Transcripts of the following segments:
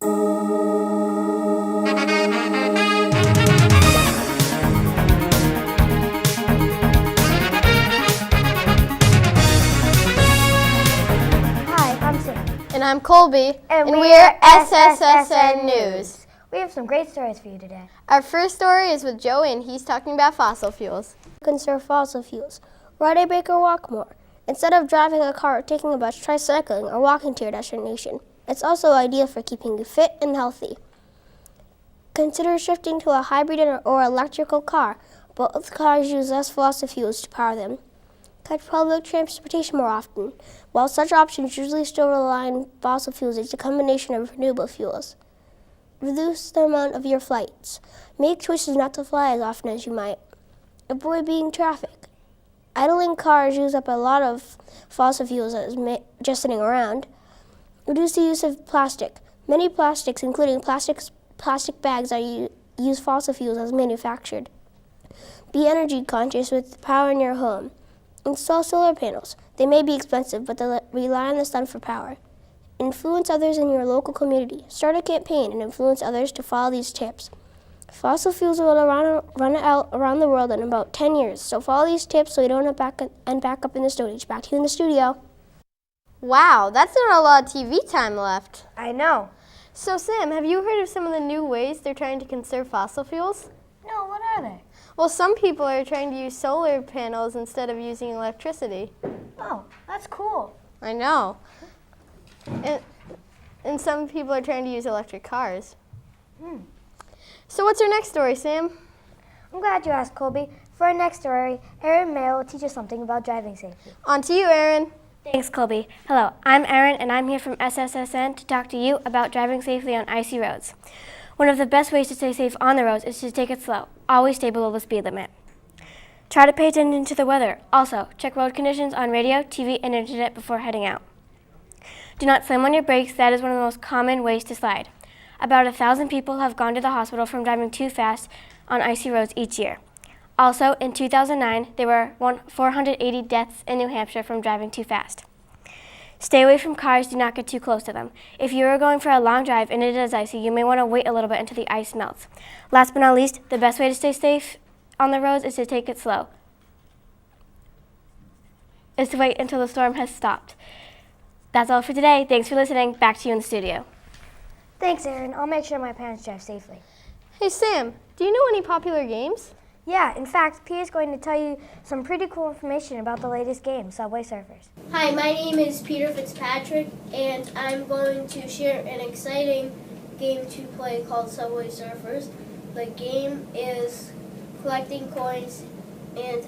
Hi, I'm Sam. And I'm Colby, And we're SSSN News. We have some great stories for you today. Our first story is with Joey, and he's talking about fossil fuels. Conserve fossil fuels. Ride a bike or walk more. Instead of driving a car or taking a bus, try cycling or walking to your destination. It's also ideal for keeping you fit and healthy. Consider shifting to a hybrid or electrical car. Both cars use less fossil fuels to power them. Catch public transportation more often. While such options usually still rely on fossil fuels, it's a combination of renewable fuels. Reduce the amount of your flights. Make choices not to fly as often as you might. Avoid being in traffic. Idling cars use up a lot of fossil fuels just sitting around. Reduce the use of plastic. Many plastics, including plastic bags, use fossil fuels as manufactured. Be energy conscious with power in your home. Install solar panels. They may be expensive, but they rely on the sun for power. Influence others in your local community. Start a campaign and influence others to follow these tips. Fossil fuels will run out around the world in about 10 years, so follow these tips so you don't end back up in the Stone Age. Back to you in the studio. Wow, that's not a lot of TV time left. I know. So Sam, have you heard of some of the new ways they're trying to conserve fossil fuels? No, what are they? Well, some people are trying to use solar panels instead of using electricity. Oh, that's cool. I know. And some people are trying to use electric cars. So what's our next story, Sam? I'm glad you asked, Colby. For our next story, Erin Mayer will teach us something about driving safety. On to you, Erin. Thanks, Colby. Hello, I'm Erin, and I'm here from SSSN to talk to you about driving safely on icy roads. One of the best ways to stay safe on the roads is to take it slow. Always stay below the speed limit. Try to pay attention to the weather. Also, check road conditions on radio, TV, and internet before heading out. Do not slam on your brakes. That is one of the most common ways to slide. About 1,000 people have gone to the hospital from driving too fast on icy roads each year. Also, in 2009, there were 480 deaths in New Hampshire from driving too fast. Stay away from cars. Do not get too close to them. If you are going for a long drive and it is icy, you may want to wait a little bit until the ice melts. Last but not least, the best way to stay safe on the roads is to take it slow. Is to wait until the storm has stopped. That's all for today. Thanks for listening. Back to you in the studio. Thanks, Erin. I'll make sure my parents drive safely. Hey, Sam, do you know any popular games? Yeah, in fact, P is going to tell you some pretty cool information about the latest game, Subway Surfers. Hi, my name is Peter Fitzpatrick, and I'm going to share an exciting game to play called Subway Surfers. The game is collecting coins and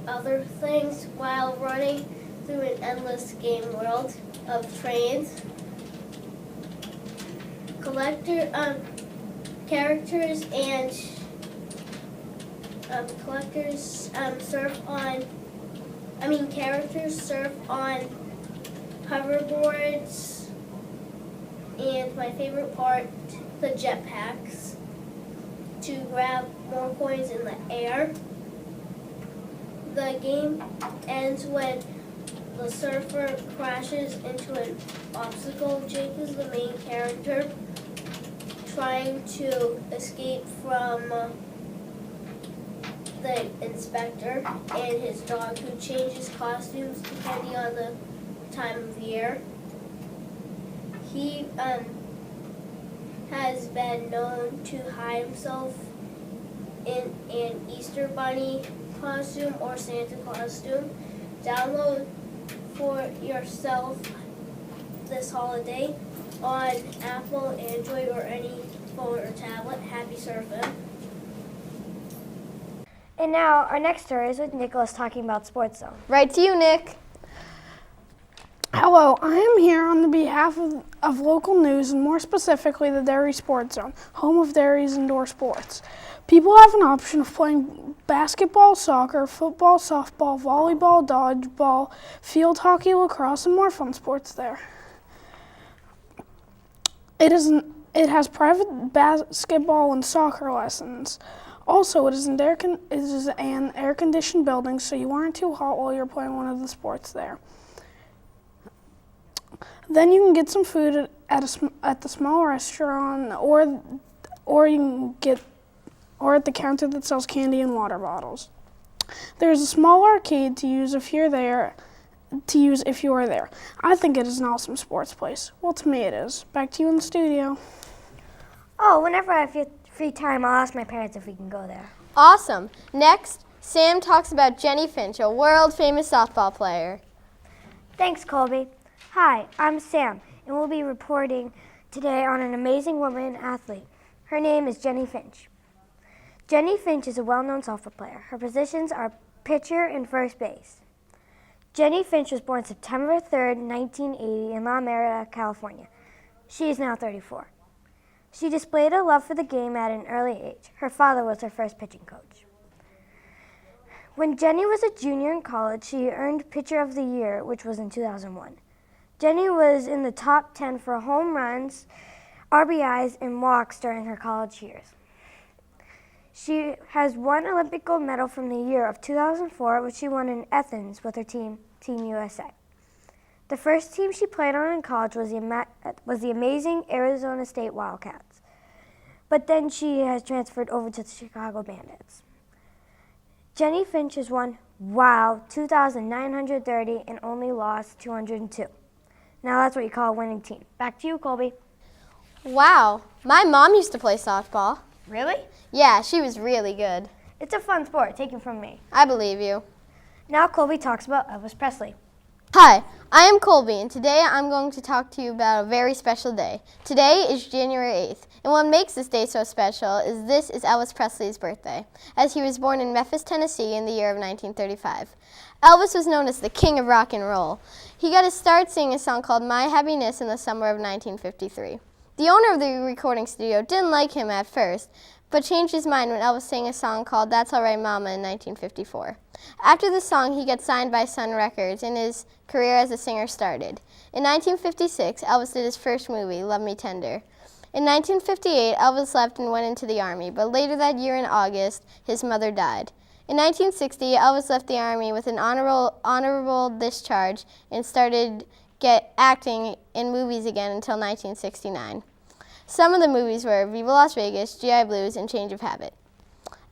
other things while running through an endless game world of trains. Characters surf on hoverboards, and my favorite part, the jetpacks, to grab more coins in the air. The game ends when the surfer crashes into an obstacle. Jake is the main character, trying to escape from the inspector and his dog, who changes costumes depending on the time of year. He has been known to hide himself in an Easter Bunny costume or Santa costume. Download for yourself this holiday on Apple, Android, or any phone or tablet. Happy surfing. And now, our next story is with Nicholas talking about Sports Zone. Right to you, Nick. Hello, I am here on the behalf of local news, and more specifically the Derry Sports Zone, home of Derry's indoor sports. People have an option of playing basketball, soccer, football, softball, volleyball, dodgeball, field hockey, lacrosse, and more fun sports there. It has private basketball and soccer lessons. Also, it is an air-conditioned building, so you aren't too hot while you're playing one of the sports there. Then you can get some food at the small restaurant, or you can get, or at the counter that sells candy and water bottles. There's a small arcade to use if you are there. I think it is an awesome sports place. Well, to me it is. Back to you in the studio. Oh, whenever I have free time, I'll ask my parents if we can go there. Awesome. Next, Sam talks about Jenny Finch, a world-famous softball player. Thanks, Colby. Hi, I'm Sam, and we'll be reporting today on an amazing woman athlete. Her name is Jenny Finch. Jenny Finch is a well-known softball player. Her positions are pitcher and first base. Jenny Finch was born September 3rd, 1980 in La Merida, California. She is now 34. She displayed a love for the game at an early age. Her father was her first pitching coach. When Jenny was a junior in college, she earned Pitcher of the Year, which was in 2001. Jenny was in the top 10 for home runs, RBIs, and walks during her college years. She has won Olympic gold medal from the year of 2004, which she won in Athens with her team, Team USA. The first team she played on in college was the amazing Arizona State Wildcats. But then she has transferred over to the Chicago Bandits. Jenny Finch has won, 2,930 and only lost 202. Now that's what you call a winning team. Back to you, Colby. Wow, my mom used to play softball. Really? Yeah, she was really good. It's a fun sport, take it from me. I believe you. Now Colby talks about Elvis Presley. Hi, I am Colby, and today I'm going to talk to you about a very special day. Today is January 8th, and what makes this day so special is this is Elvis Presley's birthday, as he was born in Memphis, Tennessee in the year of 1935. Elvis was known as the king of rock and roll. He got his start singing a song called My Happiness in the summer of 1953. The owner of the recording studio didn't like him at first, but changed his mind when Elvis sang a song called That's All Right Mama in 1954. After the song, he got signed by Sun Records, and his career as a singer started. In 1956, Elvis did his first movie, Love Me Tender. In 1958, Elvis left and went into the Army, but later that year in August, his mother died. In 1960, Elvis left the Army with an honorable discharge and started acting in movies again until 1969. Some of the movies were Viva Las Vegas, G.I. Blues, and Change of Habit.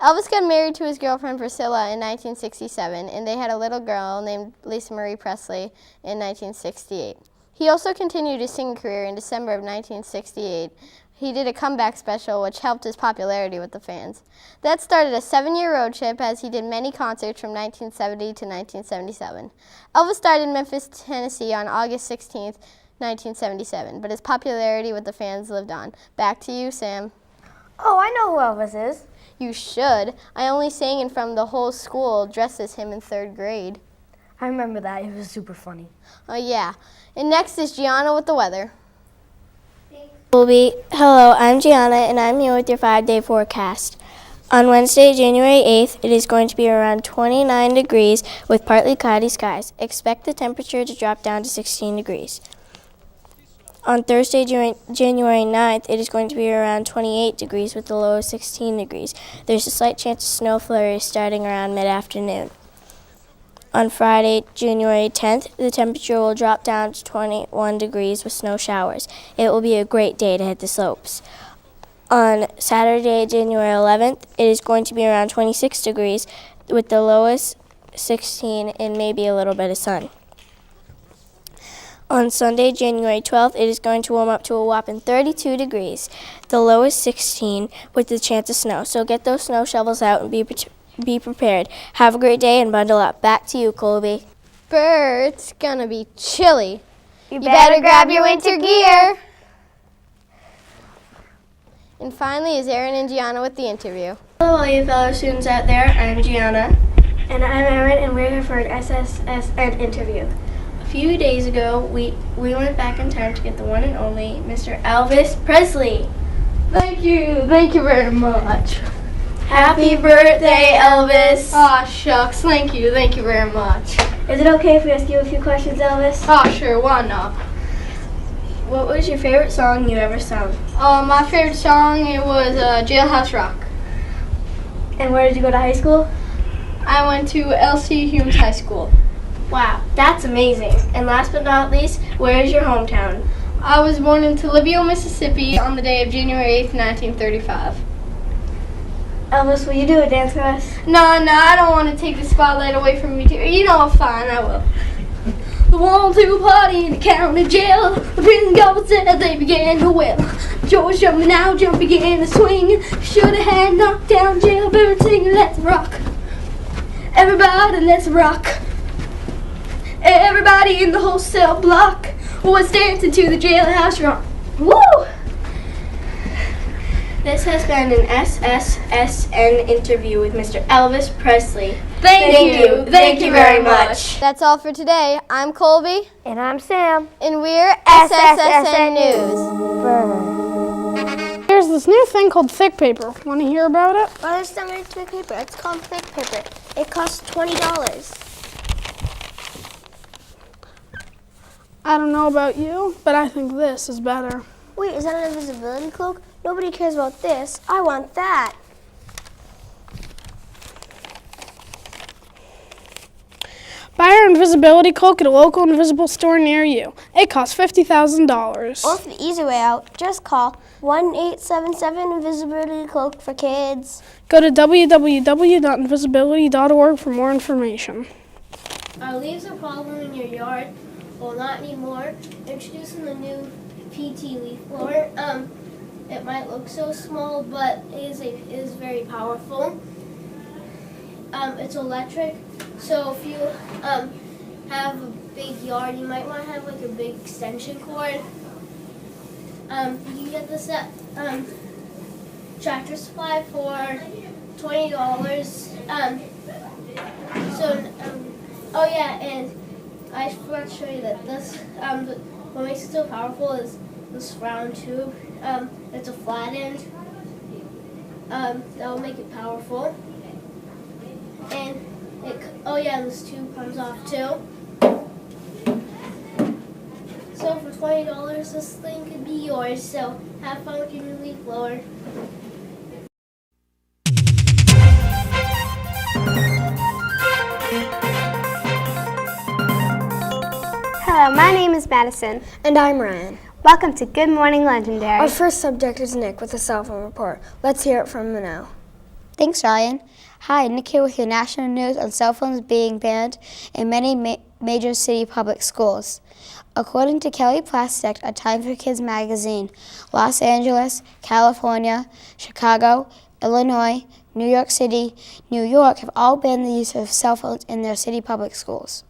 Elvis got married to his girlfriend Priscilla in 1967, and they had a little girl named Lisa Marie Presley in 1968. He also continued his singing career in December of 1968. He did a comeback special which helped his popularity with the fans. That started a 7-year road trip as he did many concerts from 1970 to 1977. Elvis died in Memphis, Tennessee on August 16th, 1977, but his popularity with the fans lived on. Back to you, Sam. Oh, I know who Elvis is. You should. I only sang in front of the whole school dressed as him in 3rd grade. I remember that. It was super funny. Oh, yeah. And next is Gianna with the weather. Colby, hello, I'm Gianna, and I'm here with your 5-day forecast. On Wednesday, January 8th, it is going to be around 29 degrees with partly cloudy skies. Expect the temperature to drop down to 16 degrees. On Thursday, January 9th, it is going to be around 28 degrees with a low of 16 degrees. There's a slight chance of snow flurries starting around mid-afternoon. On Friday, January 10th, the temperature will drop down to 21 degrees with snow showers. It will be a great day to hit the slopes. On Saturday, January 11th, it is going to be around 26 degrees with the lowest 16 and maybe a little bit of sun. On Sunday, January 12th, it is going to warm up to a whopping 32 degrees, the lowest 16 with the chance of snow. So get those snow shovels out and be prepared. Have a great day and bundle up. Back to you, Colby. It's gonna be chilly. You better grab your winter gear. And finally is Erin and Gianna with the interview. Hello, all you fellow students out there. I'm Gianna. And I'm Erin, and we're here for an SSSN interview. A few days ago, we went back in time to get the one and only Mr. Elvis Presley. Thank you very much. Happy birthday, Elvis. Aw, shucks, thank you very much. Is it okay if we ask you a few questions, Elvis? Aw, sure, why not? What was your favorite song you ever sung? My favorite song, it was Jailhouse Rock. And where did you go to high school? I went to L.C. Humes High School. Wow, that's amazing. And last but not least, where is your hometown? I was born in Lesieur, Mississippi on the day of January 8th, 1935. Elvis, will you do a dance for us? No, I don't want to take the spotlight away from you, too. You know, fine, I will. The 1-2 party in the county jail. The prison guards said they began to wail. George jumping out, jump began to swing. Should have had knocked down jailbird singing, let's rock. Everybody, let's rock. Everybody in the whole cell block was dancing to the jailhouse rock. Woo! This has been an SSSN interview with Mr. Elvis Presley. Thank you very much. That's all for today. I'm Colby, And I'm Sam. and we're SSSN News. There's this new thing called thick paper. Want to hear about it? Well, there's some thick paper. It's called thick paper. It costs $20. I don't know about you, but I think this is better. Wait, is that an invisibility cloak? Nobody cares about this. I want that. Buy our invisibility cloak at a local invisible store near you. It costs $50,000. Or for the easy way out, just call 1-877-invisibility-cloak for kids. Go to www.invisibility.org for more information. Leaves a problem in your yard. Will not need more. Introducing the new PT leaf blower. It might look so small, but it is very powerful. It's electric, so if you have a big yard, you might want to have like a big extension cord. You can get this at Tractor Supply for $20. Oh yeah, and I forgot to show you that this what makes it so powerful is this round tube. It's a flat end. That will make it powerful. And this tube comes off too. So for $20, this thing could be yours. So have fun with your new leaf blower. Hello, my name is Madison. And I'm Ryan. Welcome to Good Morning Londonderry. Our first subject is Nick with a cell phone report. Let's hear it from him now. Thanks, Ryan. Hi, Nick here with your national news on cell phones being banned in many major city public schools. According to Kelly Plastick, a Time for Kids magazine, Los Angeles, California, Chicago, Illinois, New York City, New York have all banned the use of cell phones in their city public schools.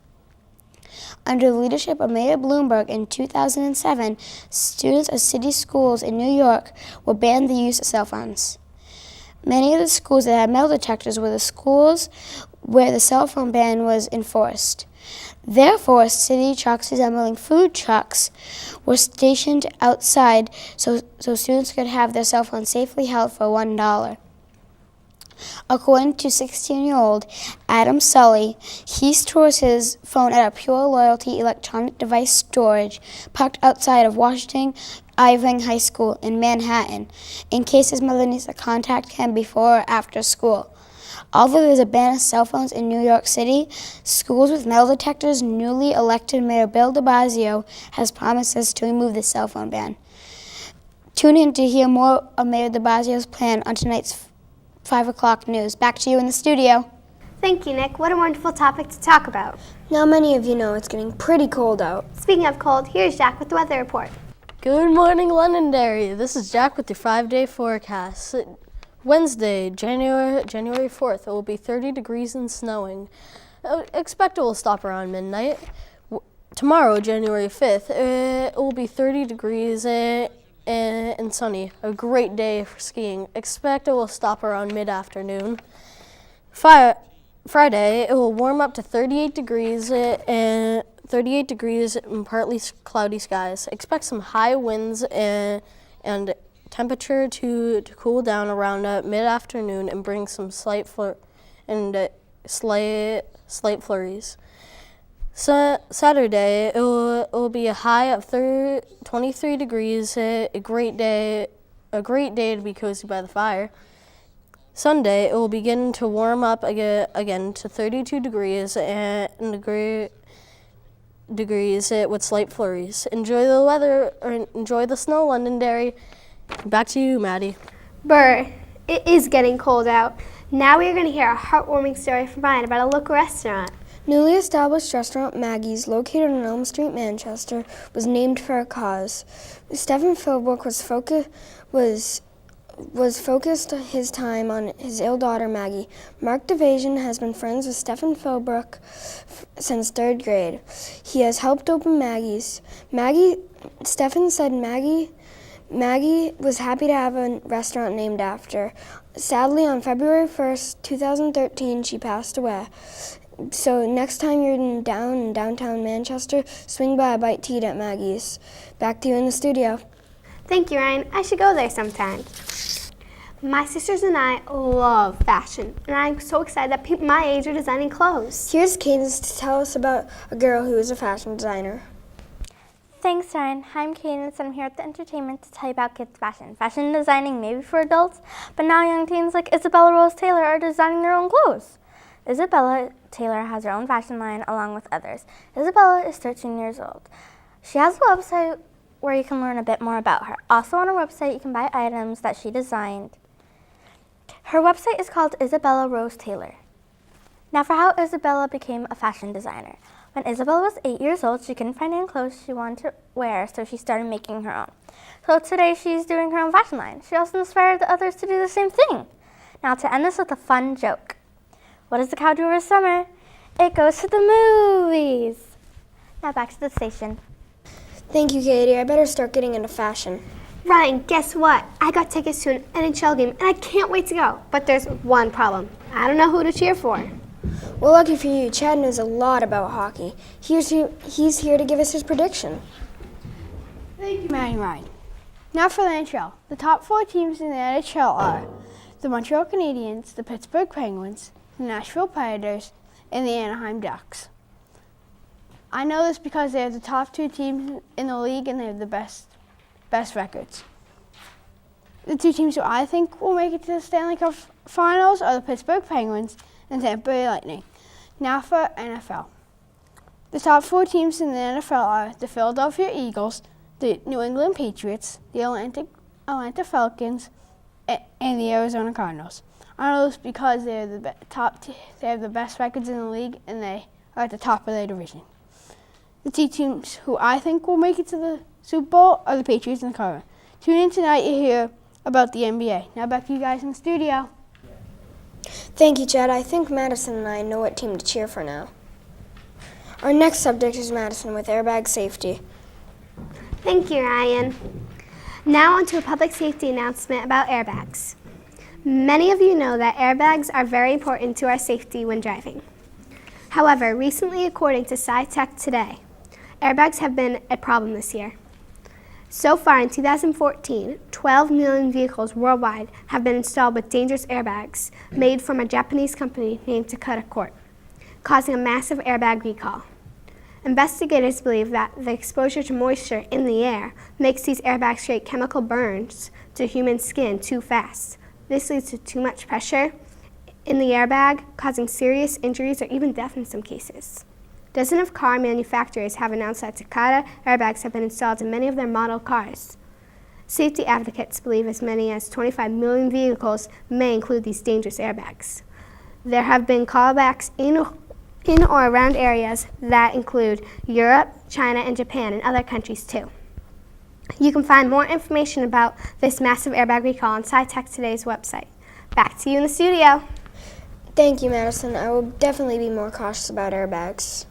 Under the leadership of Mayor Bloomberg in 2007, students of city schools in New York were banned the use of cell phones. Many of the schools that had metal detectors were the schools where the cell phone ban was enforced. Therefore, city trucks resembling food trucks were stationed outside so students could have their cell phones safely held for $1. According to 16-year-old Adam Sully, he stores his phone at a Pure Loyalty electronic device storage parked outside of Washington Irving High School in Manhattan, in case his mother needs to contact him before or after school. Although there's a ban of cell phones in New York City, schools with metal detectors, newly elected Mayor Bill de Blasio has promises to remove the cell phone ban. Tune in to hear more of Mayor de Blasio's plan on tonight's 5 o'clock news. Back to you in the studio. Thank you, Nick. What a wonderful topic to talk about. Now many of you know it's getting pretty cold out. Speaking of cold, here's Jack with the weather report. Good morning, Londonderry. This is Jack with the 5-day forecast. Wednesday, January 4th, it will be 30 degrees and snowing. Expect it will stop around midnight. Tomorrow, January 5th, it will be 30 degrees and sunny. A great day for skiing. Expect it will stop around mid-afternoon. Friday, it will warm up to 38 degrees and partly cloudy skies. Expect some high winds and temperature to cool down around mid-afternoon and bring some slight flurries. So Saturday, it will be a high of 23 degrees. A great day to be cozy by the fire. Sunday, it will begin to warm up again to 32 degrees and degrees with slight flurries. Enjoy the weather, or enjoy the snow, Londonderry. Back to you, Maddie. Brr, it is getting cold out. Now we are going to hear a heartwarming story from Ryan about a local restaurant. Newly established restaurant Maggie's, located on Elm Street, Manchester, was named for a cause. Stephen Philbrook was focused his time on his ill daughter Maggie. Mark DeVasian has been friends with Stephen Philbrook since 3rd grade. He has helped open Maggie's. Stephen said Maggie was happy to have a restaurant named after. Sadly, on February 1st, 2013, she passed away. So next time you're in downtown Manchester, swing by a bite to eat at Maggie's. Back to you in the studio. Thank you, Ryan. I should go there sometime. My sisters and I love fashion, and I'm so excited that people my age are designing clothes. Here's Cadence to tell us about a girl who is a fashion designer. Thanks, Ryan. Hi, I'm Cadence, and I'm here at the entertainment to tell you about kids' fashion. Fashion designing maybe for adults, but now young teens like Isabella Rose Taylor are designing their own clothes. Isabella Taylor has her own fashion line along with others. Isabella is 13 years old. She has a website where you can learn a bit more about her. Also on her website, you can buy items that she designed. Her website is called Isabella Rose Taylor. Now for how Isabella became a fashion designer. When Isabella was 8 years old, she couldn't find any clothes she wanted to wear, so she started making her own. So today she's doing her own fashion line. She also inspired the others to do the same thing. Now to end this with a fun joke. What does the cow do over summer? It goes to the movies. Now back to the station. Thank you, Katie. I better start getting into fashion. Ryan, guess what? I got tickets to an NHL game, and I can't wait to go. But there's one problem. I don't know who to cheer for. Well, lucky for you, Chad knows a lot about hockey. He's here to give us his prediction. Thank you, Maddie and Ryan. Now for the NHL. The top 4 teams in the NHL are the Montreal Canadiens, the Pittsburgh Penguins, the Nashville Predators, and the Anaheim Ducks. I know this because they're the top 2 teams in the league and they have the best records. The 2 teams who I think will make it to the Stanley Cup Finals are the Pittsburgh Penguins and Tampa Bay Lightning. Now for NFL. The top 4 teams in the NFL are the Philadelphia Eagles, the New England Patriots, the Atlanta Falcons, and the Arizona Cardinals. I know this because they're the they have the best records in the league and they are at the top of their division. The 2 teams who I think will make it to the Super Bowl are the Patriots and the Cardinals. Tune in tonight to hear about the NBA. Now back to you guys in the studio. Thank you, Chad. I think Madison and I know what team to cheer for now. Our next subject is Madison with airbag safety. Thank you, Ryan. Now on to a public safety announcement about airbags. Many of you know that airbags are very important to our safety when driving. However, recently, according to SciTech Today, airbags have been a problem this year. So far in 2014, 12 million vehicles worldwide have been installed with dangerous airbags made from a Japanese company named Takata Corp, causing a massive airbag recall. Investigators believe that the exposure to moisture in the air makes these airbags create chemical burns to human skin too fast. This leads to too much pressure in the airbag, causing serious injuries or even death in some cases. Dozens of car manufacturers have announced that Takata airbags have been installed in many of their model cars. Safety advocates believe as many as 25 million vehicles may include these dangerous airbags. There have been callbacks in or around areas that include Europe, China, and Japan, and other countries too. You can find more information about this massive airbag recall on SciTech Today's website. Back to you in the studio. Thank you, Madison. I will definitely be more cautious about airbags.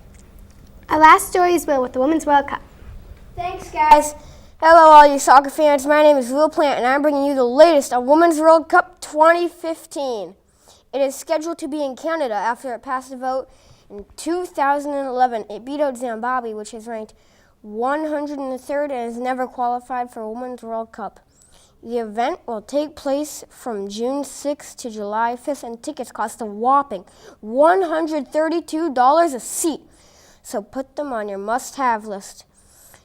Our last story is Will with the Women's World Cup. Thanks, guys. Hello, all you soccer fans. My name is Will Plant, and I'm bringing you the latest on Women's World Cup 2015. It is scheduled to be in Canada after it passed a vote in 2011. It beat out Zimbabwe, which is ranked 103rd and has never qualified for a Women's World Cup. The event will take place from June 6th to July 5th, and tickets cost a whopping $132 a seat. So put them on your must-have list.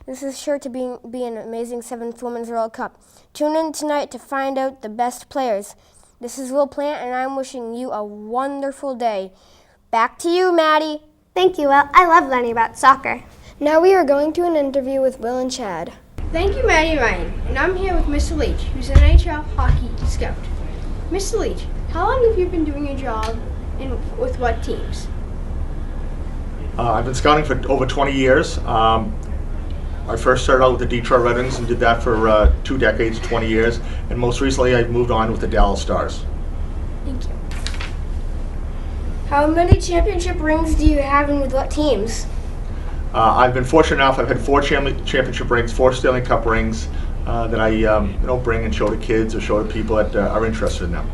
This is sure to be an amazing 7th Women's World Cup. Tune in tonight to find out the best players. This is Will Plant, and I'm wishing you a wonderful day. Back to you, Maddie. Thank you, Will. I love learning about soccer. Now we are going to an interview with Will and Chad. Thank you, Maddie and Ryan. And I'm here with Mr. Leach, who's an NHL hockey scout. Mr. Leach, how long have you been doing your job and with what teams? I've been scouting for over 20 years. I first started out with the Detroit Red Wings and did that for 2 decades, 20 years. And most recently I moved on with the Dallas Stars. Thank you. How many championship rings do you have and with what teams? I've been fortunate enough. I've had 4 championship rings, 4 Stanley Cup rings that I bring and show to kids or show to people that are interested in them.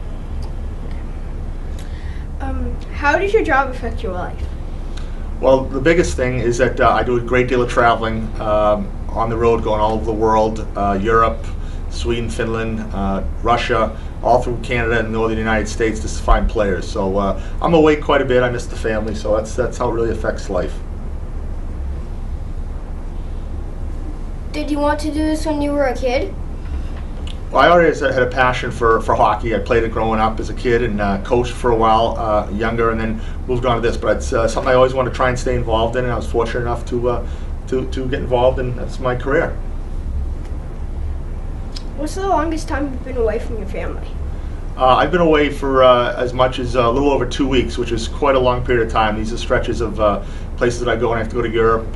How does your job affect your life? Well, the biggest thing is that I do a great deal of traveling on the road, going all over the world, Europe, Sweden, Finland, Russia, all through Canada and northern United States to find players. So I'm away quite a bit. I miss the family, so that's how it really affects life. Did you want to do this when you were a kid? Well, I always had a passion for hockey. I played it growing up as a kid and coached for a while, younger, and then moved on to this. But it's something I always wanted to try and stay involved in, and I was fortunate enough to get involved, and that's my career. What's the longest time you've been away from your family? I've been away for as much as a little over 2 weeks, which is quite a long period of time. These are stretches of places that I go, and I have to go to Europe.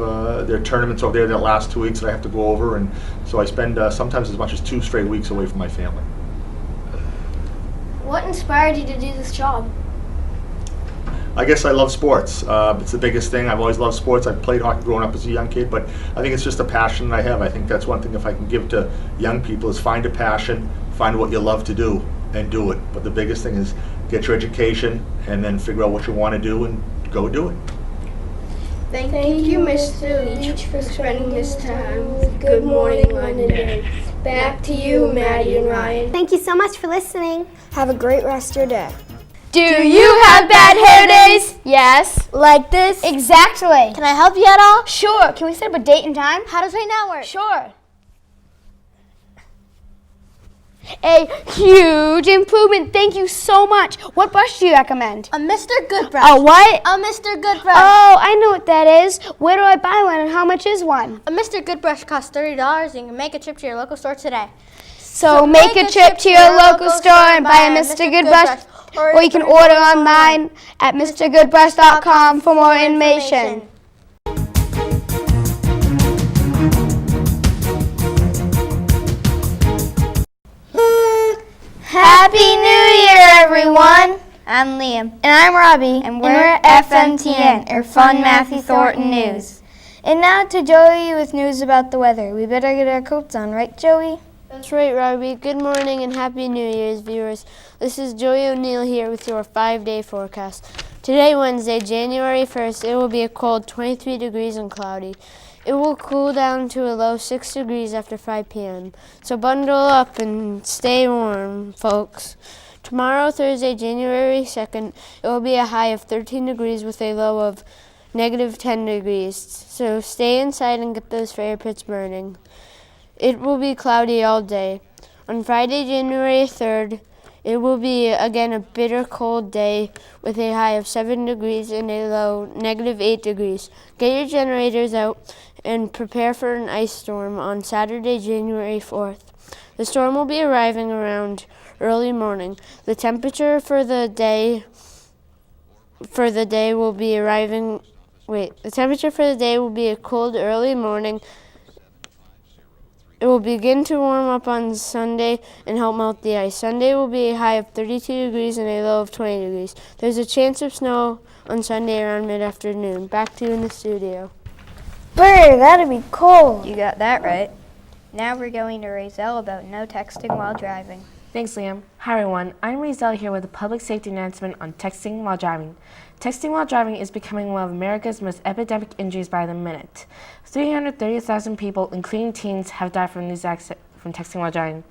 There are tournaments over there that last 2 weeks that I have to go over, and so I spend sometimes as much as 2 straight weeks away from my family. What inspired you to do this job? I guess I love sports. It's the biggest thing. I've always loved sports. I played hockey growing up as a young kid, but I think it's just a passion that I have. I think that's one thing if I can give to young people is find a passion, find what you love to do, and do it. But the biggest thing is get your education and then figure out what you want to do and go do it. Thank you, Mr. Leach, for spending this time with Good Morning Londonderry. Back to you, Maddie and Ryan. Thank you so much for listening. Have a great rest of your day. Do you have bad hair days? Yes. Like this? Exactly. Can I help you at all? Sure. Can we set up a date and time? How does right now work? Sure. A huge improvement. Thank you so much. What brush do you recommend? A Mr. Good Brush. A what? A Mr. Good Brush. Oh, I know what that is. Where do I buy one and how much is one? A Mr. Good Brush costs $30 and you can make a trip to your local store today. So make a trip to your local store and buy a Mr. Good Brush, or you can order online at mrgoodbrush.com for more information. Happy New Year, everyone! I'm Liam. And I'm Robbie. And we're FMTN, or Fun Matthew Thornton News. And now to Joey with news about the weather. We better get our coats on, right, Joey? That's right, Robbie. Good morning and Happy New Year's, viewers. This is Joey O'Neill here with your 5-day forecast. Today, Wednesday, January 1st, it will be a cold 23 degrees and cloudy. It will cool down to a low 6 degrees after 5 p.m. So bundle up and stay warm, folks. Tomorrow, Thursday, January 2nd, it will be a high of 13 degrees with a low of negative 10 degrees. So stay inside and get those fire pits burning. It will be cloudy all day. On Friday, January 3rd, it will be again a bitter cold day with a high of 7 degrees and a low negative 8 degrees. Get your generators out and prepare for an ice storm on Saturday, January 4th. The storm will be arriving around early morning. The temperature for the day will be a cold early morning. It will begin to warm up on Sunday and help melt the ice. Sunday will be a high of 32 degrees and a low of 20 degrees. There's a chance of snow on Sunday around mid-afternoon. Back to you in the studio. Brr, that'd be cold. You got that right. Now we're going to Razel about no texting while driving. Thanks, Liam. Hi, everyone. I'm Razel here with a public safety announcement on texting while driving. Texting while driving is becoming one of America's most epidemic injuries by the minute. 330,000 people, including teens, have died from texting while driving.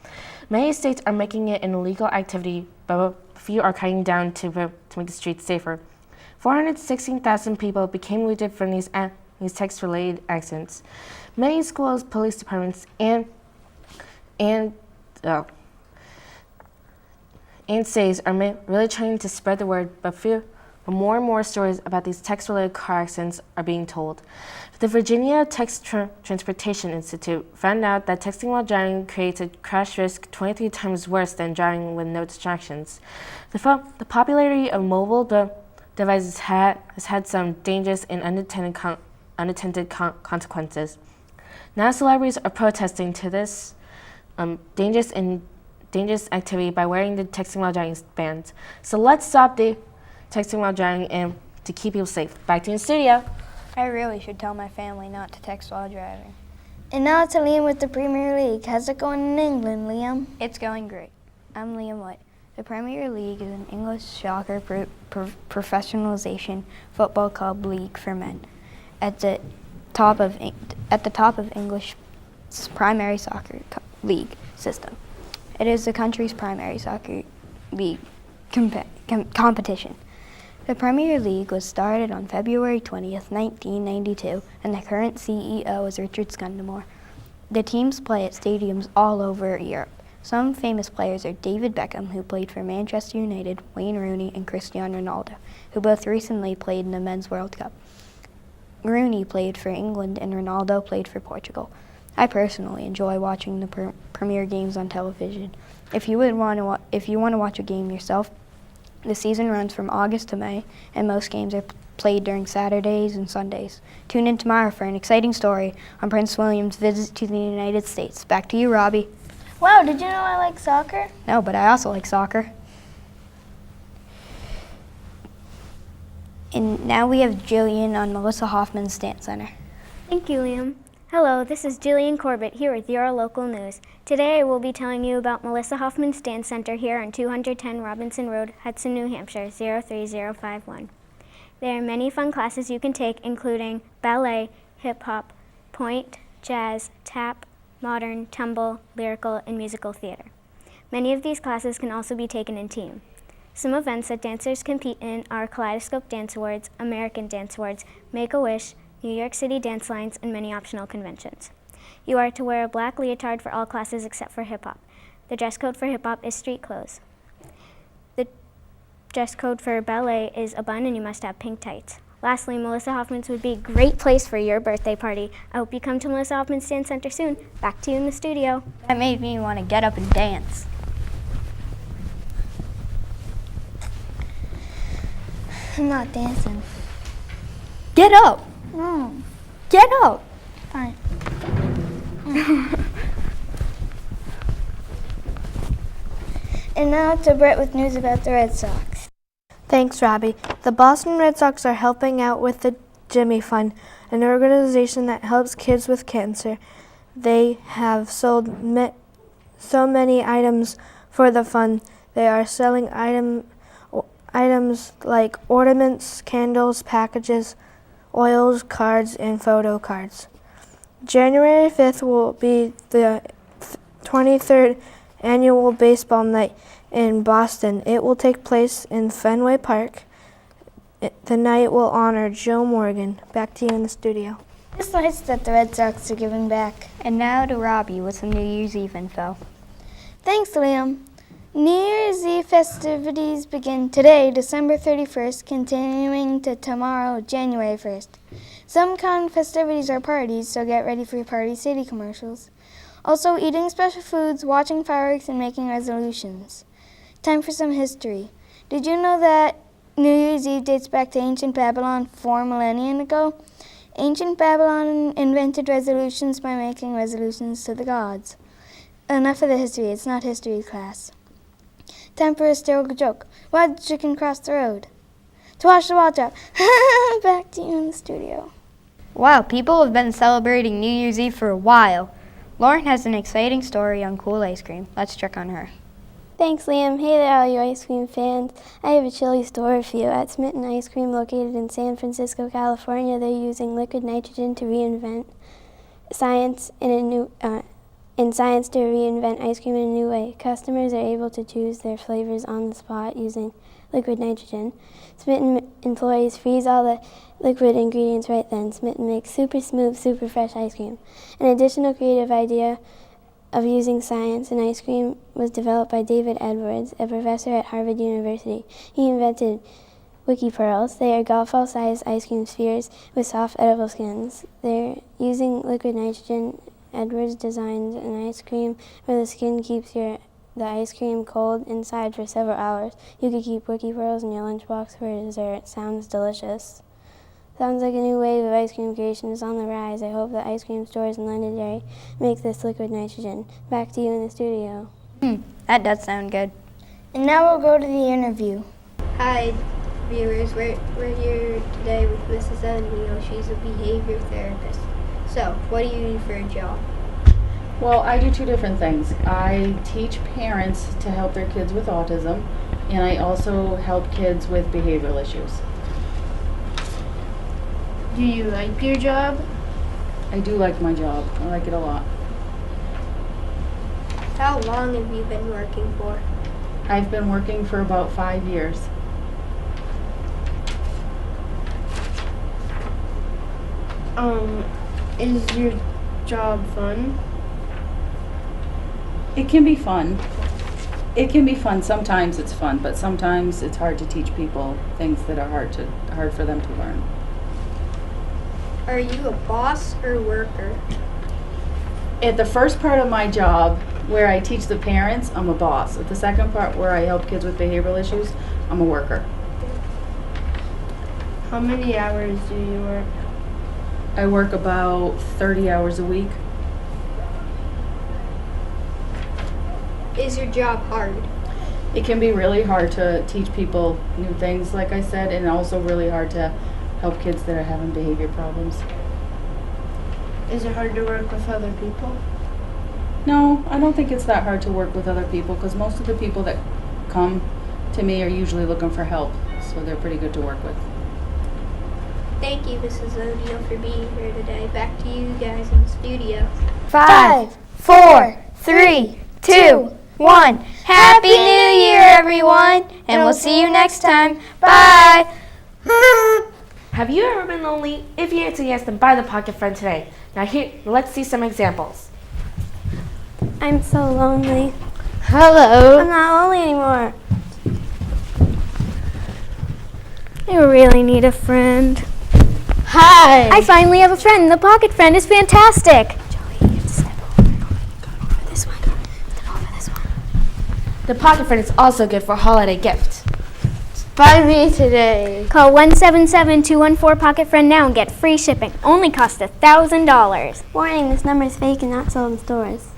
Many states are making it an illegal activity, but a few are cutting down to make the streets safer. 416,000 people became wounded from these text-related accidents. Many schools, police departments, and states are really trying to spread the word, but but more and more stories about these text-related car accidents are being told. The Virginia Text Transportation Institute found out that texting while driving creates a crash risk 23 times worse than driving with no distractions. The popularity of mobile devices has had some dangerous and unintended consequences. Now celebrities are protesting to this dangerous activity by wearing the texting while driving bans. So let's stop the texting while driving and to keep people safe. Back to you in the studio. I really should tell my family not to text while driving. And now to Liam with the Premier League. How's it going in England, Liam? It's going great. I'm Liam White. The Premier League is an English soccer professionalization football club league for men at the top of English's primary soccer league system. It is the country's primary soccer league competition. The Premier League was started on February 20th, 1992, and the current CEO is Richard Scudamore. The teams play at stadiums all over Europe. Some famous players are David Beckham, who played for Manchester United, Wayne Rooney, and Cristiano Ronaldo, who both recently played in the Men's World Cup. Rooney played for England and Ronaldo played for Portugal. I personally enjoy watching the Premier games on television. If you want to watch a game yourself, the season runs from August to May, and most games are played during Saturdays and Sundays. Tune in tomorrow for an exciting story on Prince William's visit to the United States. Back to you, Robbie. Wow, did you know I like soccer? No, but I also like soccer. And now we have Jillian on Melissa Hoffman's Dance Center. Thank you, Liam. Hello, this is Jillian Corbett here with your local news. Today I will be telling you about Melissa Hoffman's Dance Center here on 210 Robinson Road, Hudson, New Hampshire, 03051. There are many fun classes you can take, including ballet, hip-hop, point, jazz, tap, modern, tumble, lyrical, and musical theater. Many of these classes can also be taken in team. Some events that dancers compete in are Kaleidoscope Dance Awards, American Dance Awards, Make-A-Wish, New York City Dance Lines, and many optional conventions. You are to wear a black leotard for all classes except for hip-hop. The dress code for hip-hop is street clothes. The dress code for ballet is a bun and you must have pink tights. Lastly, Melissa Hoffman's would be a great place for your birthday party. I hope you come to Melissa Hoffman's Dance Center soon. Back to you in the studio. That made me want to get up and dance. I'm not dancing. Get up! No. Get up! Fine. And now to Brett with news about the Red Sox. Thanks, Robbie. The Boston Red Sox are helping out with the Jimmy Fund, an organization that helps kids with cancer. They have sold so many items for the fund. They are selling items like ornaments, candles, packages, oils, cards, and photo cards. January 5th will be the 23rd annual baseball night in Boston. It will take place in Fenway Park. The night will honor Joe Morgan. Back to you in the studio. It's nice that the Red Sox are giving back. And now to Robbie with some New Year's Eve info. Thanks, Liam. New Year's Eve festivities begin today, December 31st, continuing to tomorrow, January 1st. Some count festivities are parties, so get ready for your Party City commercials. Also, eating special foods, watching fireworks, and making resolutions. Time for some history. Did you know that New Year's Eve dates back to ancient Babylon 4 millennia ago? Ancient Babylon invented resolutions by making resolutions to the gods. Enough of the history, it's not history class. Time for a hysterical joke. Why did the chicken cross the road? To watch the ball drop. Back to you in the studio. Wow, people have been celebrating New Year's Eve for a while. Lauren has an exciting story on cool ice cream. Let's check on her. Thanks, Liam. Hey there, all you ice cream fans. I have a chilly story for you. At Smitten Ice Cream, located in San Francisco, California, they're using liquid nitrogen to reinvent science in science to reinvent ice cream in a new way. Customers are able to choose their flavors on the spot using liquid nitrogen. Smitten employees freeze all the liquid ingredients right then. Smitten makes super smooth, super fresh ice cream. An additional creative idea of using science in ice cream was developed by David Edwards, a professor at Harvard University. He invented Wiki Pearls. They are golf ball-sized ice cream spheres with soft, edible skins. They're using liquid nitrogen. Edwards designed an ice cream where the skin keeps the ice cream cold inside for several hours. You could keep Wiki Pearls in your lunchbox for dessert. Sounds delicious. Sounds like a new wave of ice cream creation is on the rise. I hope that ice cream stores in Londonderry make this liquid nitrogen. Back to you in the studio. That does sound good. And now we'll go to the interview. Hi, viewers. We're here today with Mrs. O'Neill. She's a behavior therapist. So, what do you do for a job? Well, I do two different things. I teach parents to help their kids with autism, and I also help kids with behavioral issues. Do you like your job? I do like my job. I like it a lot. How long have you been working for? I've been working for about 5 years. Is your job fun? It can be fun. It can be fun. Sometimes it's fun, but sometimes it's hard to teach people things that are hard for them to learn. Are you a boss or worker? At the first part of my job, where I teach the parents, I'm a boss. At the second part, where I help kids with behavioral issues, I'm a worker. How many hours do you work? I work about 30 hours a week. Is your job hard? It can be really hard to teach people new things, like I said, and also really hard to help kids that are having behavior problems. Is it hard to work with other people? No, I don't think it's that hard to work with other people, because most of the people that come to me are usually looking for help, so they're pretty good to work with. Thank you, Mrs. O'Neill, for being here today. Back to you guys in the studio. 5, 4, 3, 2, 1. Happy New Year, everyone! And we'll see you next time. Bye! Have you ever been lonely? If you answer yes, then buy the Pocket Friend today. Now here, let's see some examples. I'm so lonely. Hello. I'm not lonely anymore. I really need a friend. Hi. I finally have a friend. The Pocket Friend is fantastic. The Pocket Friend is also good for a holiday gift. Buy me today. Call 177-214 Friend now and get free shipping. Only costs $1,000. Warning, this number is fake and not sold in stores.